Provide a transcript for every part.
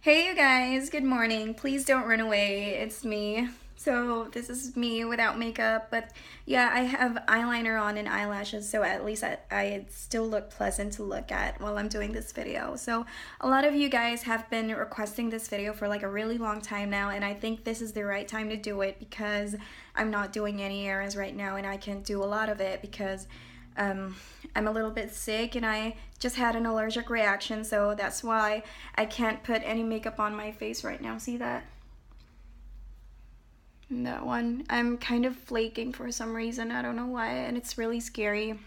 Hey you guys, good morning. Please don't run away. It's me. So this is me without makeup, but yeah, I have eyeliner on and eyelashes, so at least I still look pleasant to look at while I'm doing this video. So a lot of you guys have been requesting this video for like a really long time now, and I think this is the right time to do it because I'm not doing any errands right now and I can't do a lot of it because I'm a little bit sick and I just had an allergic reaction, so that's why I can't put any makeup on my face right now. See that? And that one. I'm kind of flaking for some reason. I don't know why, and it's really scary.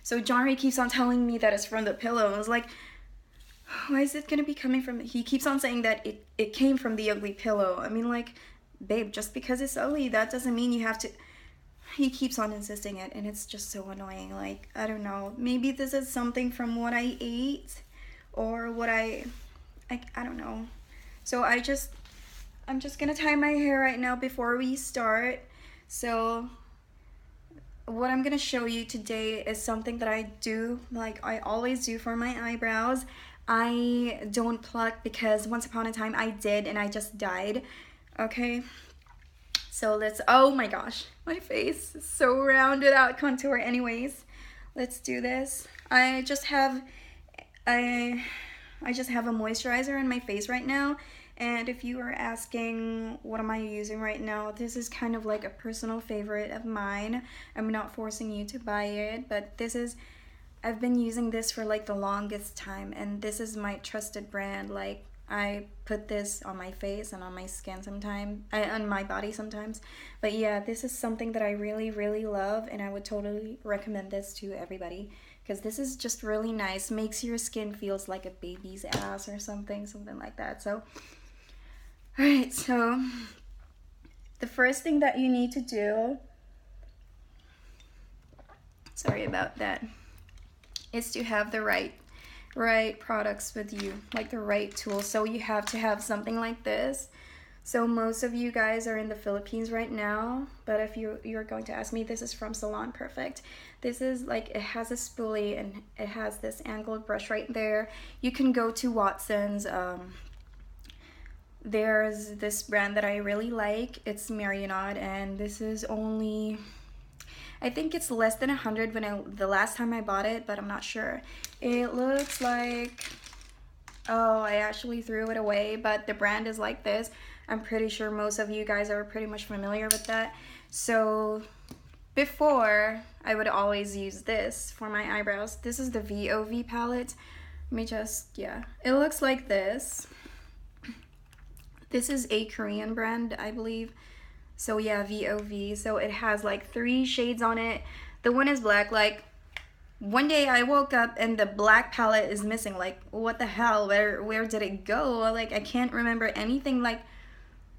So John Ray keeps on telling me that it's from the pillow. I was like, why is it gonna be coming from? He keeps on saying that it came from the ugly pillow. I mean, like, babe, just because it's ugly, that doesn't mean you have to. He keeps on insisting it, and it's just so annoying. Like, I don't know, maybe this is something from what I ate or what I don't know. So I'm just gonna tie my hair right now before we start. So what I'm gonna show you today is something that I do, like I always do for my eyebrows. I don't pluck because once upon a time I did and I just died. Okay, so let's, oh my gosh, my face is so round without contour. Anyways, let's do this. I just have a moisturizer on my face right now. And if you are asking what am I using right now, this is kind of like a personal favorite of mine. I'm not forcing you to buy it, but I've been using this for like the longest time, and this is my trusted brand. Like, I put this on my face and on my skin sometimes, on my body sometimes. But yeah, this is something that I really, really love, and I would totally recommend this to everybody because this is just really nice. Makes your skin feels like a baby's ass or something like that. So, alright, so the first thing that you need to do, sorry about that, is to have the right products with you, like the right tools. So you have to have something like this. So most of you guys are in the Philippines right now, but if you're going to ask me, this is from Salon Perfect. This is like, it has a spoolie and it has this angled brush right there. You can go to Watson's. There's this brand that I really like. It's Marionette, and this is only, I think it's less than 100 the last time I bought it, but I'm not sure. It looks like, oh, I actually threw it away, but the brand is like this. I'm pretty sure most of you guys are pretty much familiar with that. So before, I would always use this for my eyebrows. This is the VOV palette. Let me just, yeah. It looks like this. This is a Korean brand, I believe. So yeah, VOV. So it has like 3 shades on it. The one is black. Like, one day I woke up and the black palette is missing. Like, what the hell? Where did it go? Like, I can't remember anything. Like,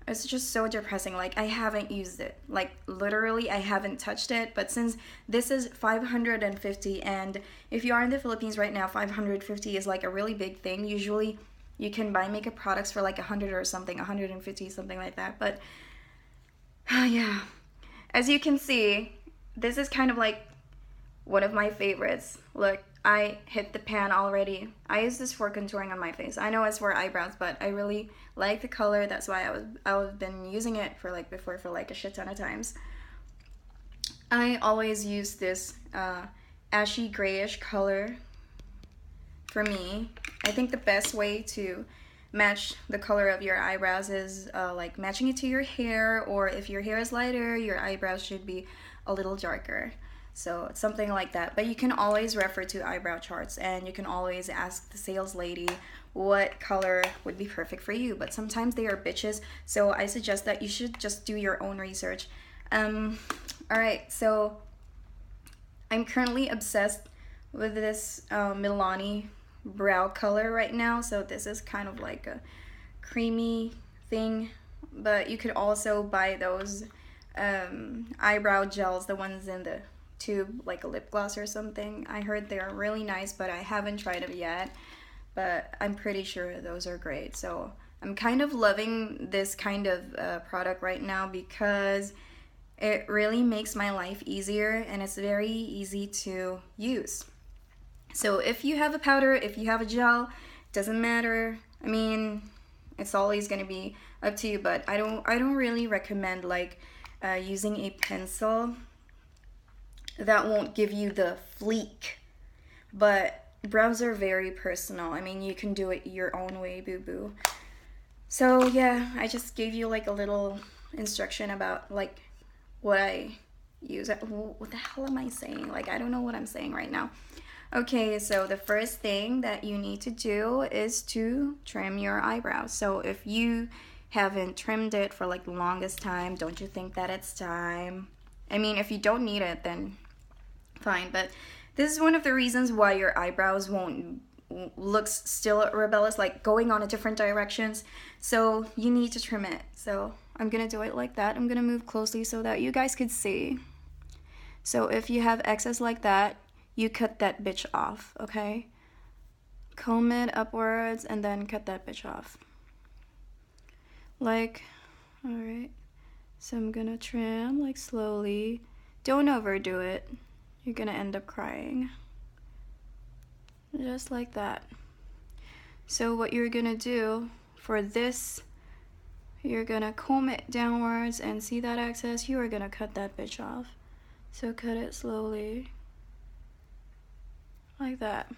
it's just so depressing. Like, I haven't used it. Like, literally, I haven't touched it. But since this is 550, and if you are in the Philippines right now, 550 is like a really big thing. Usually, you can buy makeup products for like 100 or something, 150, something like that. But yeah, as you can see, this is kind of like one of my favorites. Look, I hit the pan already. I use this for contouring on my face. I know it's for eyebrows, but I really like the color. That's why I've been using it for like before for like a shit ton of times. I always use this ashy grayish color. For me, I think the best way to match the color of your eyebrows is like matching it to your hair, or if your hair is lighter, your eyebrows should be a little darker. So it's something like that. But you can always refer to eyebrow charts, and you can always ask the sales lady what color would be perfect for you. But sometimes they are bitches, so I suggest that you should just do your own research. Alright, so I'm currently obsessed with this Milani brow color right now. So this is kind of like a creamy thing, but you could also buy those eyebrow gels, the ones in the tube, like a lip gloss or something. I heard they're really nice, but I haven't tried them yet, but I'm pretty sure those are great. So I'm kind of loving this kind of product right now because it really makes my life easier and it's very easy to use. So if you have a powder, if you have a gel, doesn't matter. I mean, it's always gonna be up to you, but I don't really recommend like using a pencil that won't give you the fleek. But brows are very personal. I mean, you can do it your own way, boo boo. So yeah, I just gave you like a little instruction about like what I use. What the hell am I saying? Like, I don't know what I'm saying right now. Okay, so the first thing that you need to do is to trim your eyebrows. So if you haven't trimmed it for like the longest time, don't you think that it's time? I mean, if you don't need it, then fine. But this is one of the reasons why your eyebrows won't looks still rebellious, like going on a different directions. So you need to trim it. So I'm gonna do it like that. I'm gonna move closely so that you guys could see. So if you have excess like that, you cut that bitch off, okay? Comb it upwards and then cut that bitch off. Like, all right. So I'm gonna trim like slowly. Don't overdo it. You're gonna end up crying. Just like that. So what you're gonna do for this, you're gonna comb it downwards and see that excess, you are gonna cut that bitch off. So cut it slowly. Like that.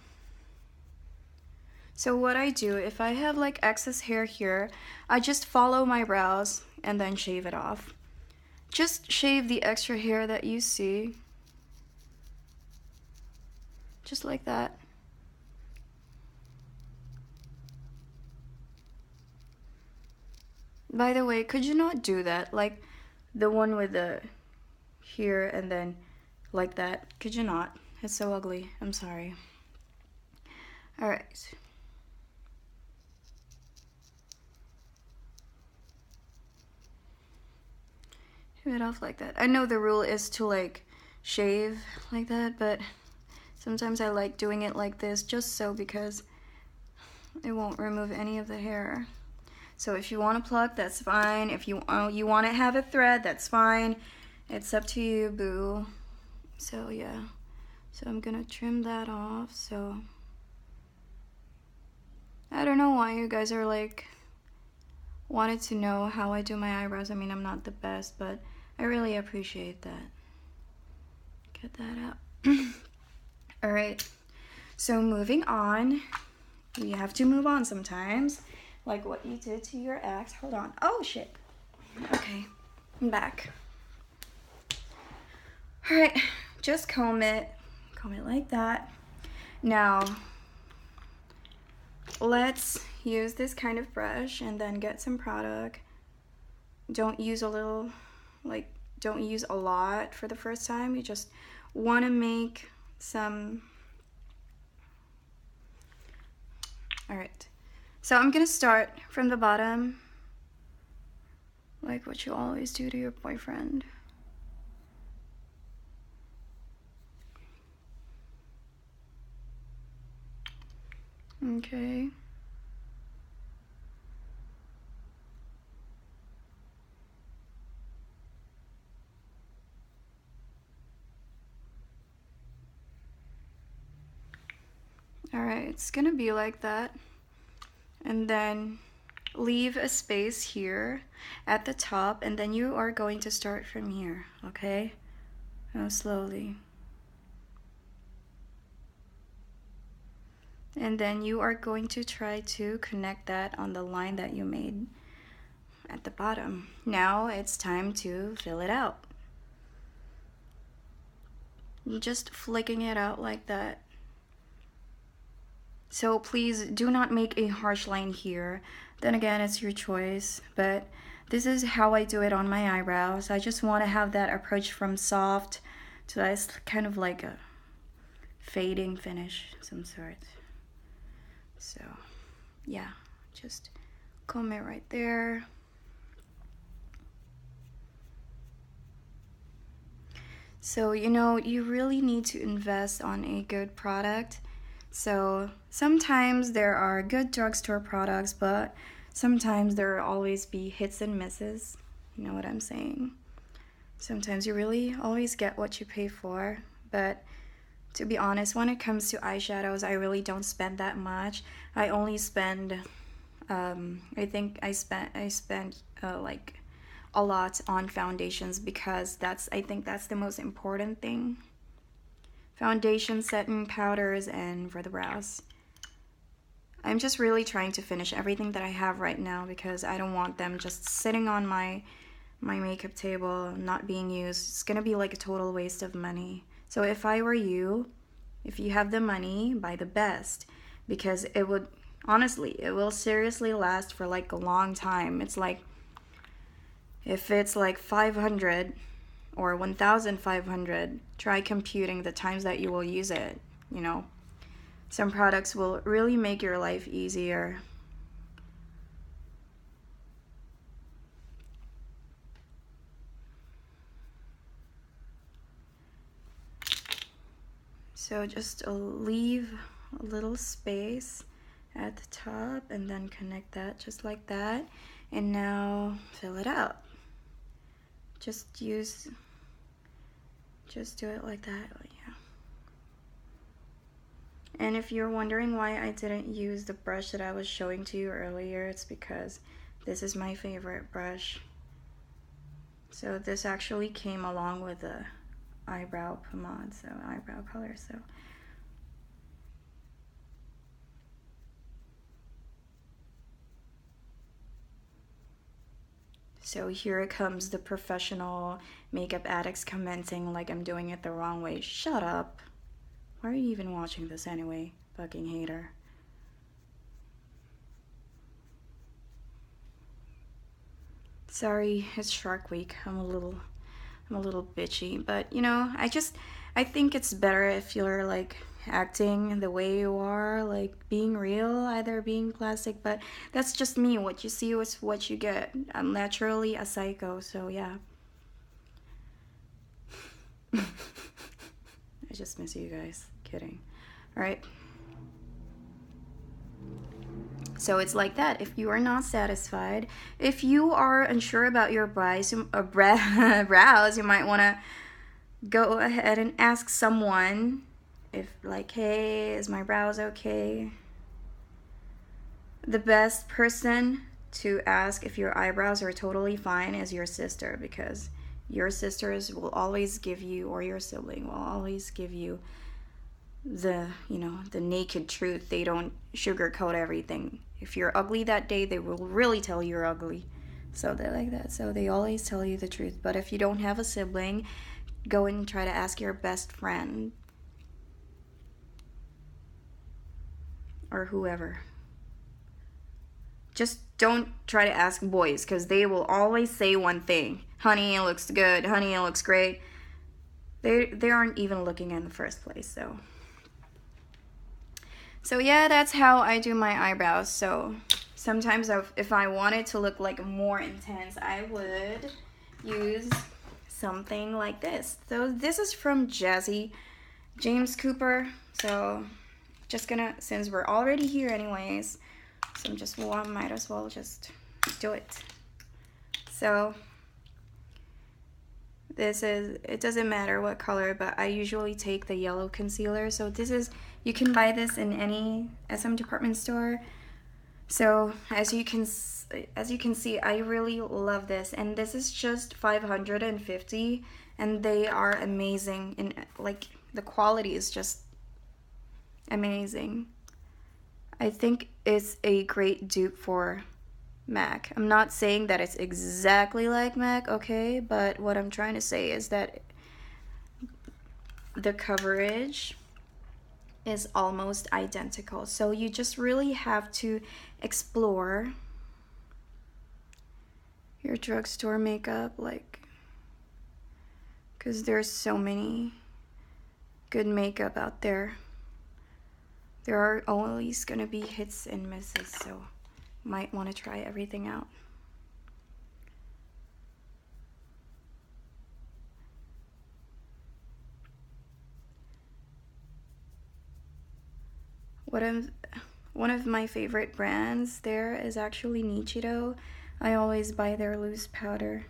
So what I do, if I have like excess hair here, I just follow my brows and then shave it off. Just shave the extra hair that you see. Just like that. By the way, could you not do that? Like the one with the here and then like that. Could you not? It's so ugly. I'm sorry. Alright. Shave it off like that. I know the rule is to like shave like that, but sometimes I like doing it like this just so because it won't remove any of the hair. So if you want to pluck, that's fine. If you want to have a thread, that's fine. It's up to you, boo. So yeah. So I'm gonna trim that off. So I don't know why you guys are like wanted to know how I do my eyebrows. I mean, I'm not the best, but I really appreciate that. Get that out. All right. So moving on. We have to move on sometimes. Like what you did to your ex. Hold on. Oh, shit. Okay. I'm back. All right. Just comb it. Comb it like that. Now, let's use this kind of brush and then get some product. Don't use a little, like, don't use a lot for the first time. You just want to make some. All right. So I'm gonna start from the bottom, like what you always do to your boyfriend. Okay. All right, it's gonna be like that. And then leave a space here at the top, and then you are going to start from here, okay? Now slowly. And then you are going to try to connect that on the line that you made at the bottom. Now it's time to fill it out. Just flicking it out like that. So please do not make a harsh line here. Then again, it's your choice, but this is how I do it on my eyebrows. I just want to have that approach from soft to that's kind of like a fading finish of some sort. So yeah, just comb it right there. So you really need to invest on a good product. So sometimes there are good drugstore products, but sometimes there will always be hits and misses. You know what I'm saying? Sometimes you really always get what you pay for, but to be honest, when it comes to eyeshadows, I really don't spend that much. I only spend I think I spent like a lot on foundations because I think that's the most important thing. Foundation, setting powders, and for the brows. I'm just really trying to finish everything that I have right now because I don't want them just sitting on my makeup table not being used. It's gonna be like a total waste of money. So if I were you, if you have the money, buy the best, because it would, honestly, it will seriously last for like a long time. It's like, if it's like 500 or 1,500, try computing the times that you will use it, you know. Some products will really make your life easier. So just leave a little space at the top and then connect that just like that. And now fill it out. Just do it like that. Yeah. And if you're wondering why I didn't use the brush that I was showing to you earlier, it's because this is my favorite brush. So this actually came along with the eyebrow pomade, so eyebrow color. So here comes the professional makeup addicts commenting like I'm doing it the wrong way. Shut up. Why are you even watching this anyway? Fucking hater. Sorry, it's Shark Week. I'm a little bitchy, but you know, I think it's better if you're like acting the way you are, like being real, either being plastic, but that's just me. What you see is what you get. I'm naturally a psycho, so yeah. I just miss you guys. Kidding. All right. So it's like that. If you are not satisfied, if you are unsure about your brows, you might want to go ahead and ask someone if, like, hey, is my brows okay? The best person to ask if your eyebrows are totally fine is your sister, because your sisters will always give you, or your sibling will always give you the naked truth. They don't sugarcoat everything. If you're ugly that day, they will really tell you're ugly. So they're like that. So they always tell you the truth. But if you don't have a sibling, go and try to ask your best friend or whoever. Just don't try to ask boys, because they will always say one thing. Honey, it looks good. Honey, it looks great. They aren't even looking in the first place. So yeah, that's how I do my eyebrows. So sometimes if I wanted to look like more intense, I would use something like this. So this is from James Cooper. So just gonna, since we're already here anyways, so might as well just do it. So it doesn't matter what color, but I usually take the yellow concealer. So you can buy this in any SM department store. So as you can see, I really love this, and this is just 550, and they are amazing, and like the quality is just amazing. I think it's a great dupe for MAC. I'm not saying that it's exactly like MAC, okay, but what I'm trying to say is that the coverage is almost identical. So you just really have to explore your drugstore makeup, like, because there's so many good makeup out there. There are always gonna be hits and misses, so might want to try everything out. One of my favorite brands there is actually Nichido. I always buy their loose powder.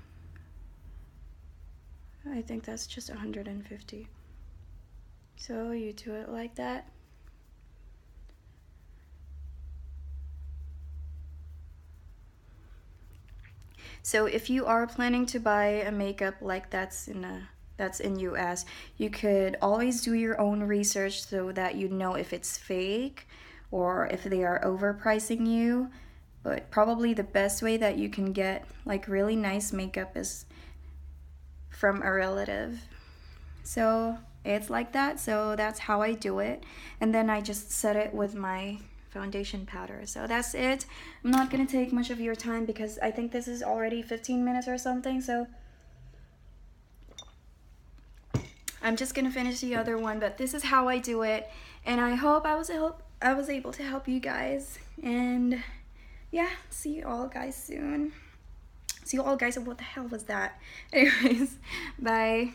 I think that's just 150. So you do it like that. So if you are planning to buy a makeup like that's in US, you could always do your own research so that you know if it's fake or if they are overpricing you. But probably the best way that you can get like really nice makeup is from a relative. So it's like that. So that's how I do it. And then I just set it with my foundation powder. So that's it. I'm not gonna take much of your time because I think this is already 15 minutes or something. So I'm just gonna finish the other one, but this is how I do it. And I hope I was able to help you guys. And yeah, see you all guys soon. See you all guys. What the hell was that? Anyways, bye.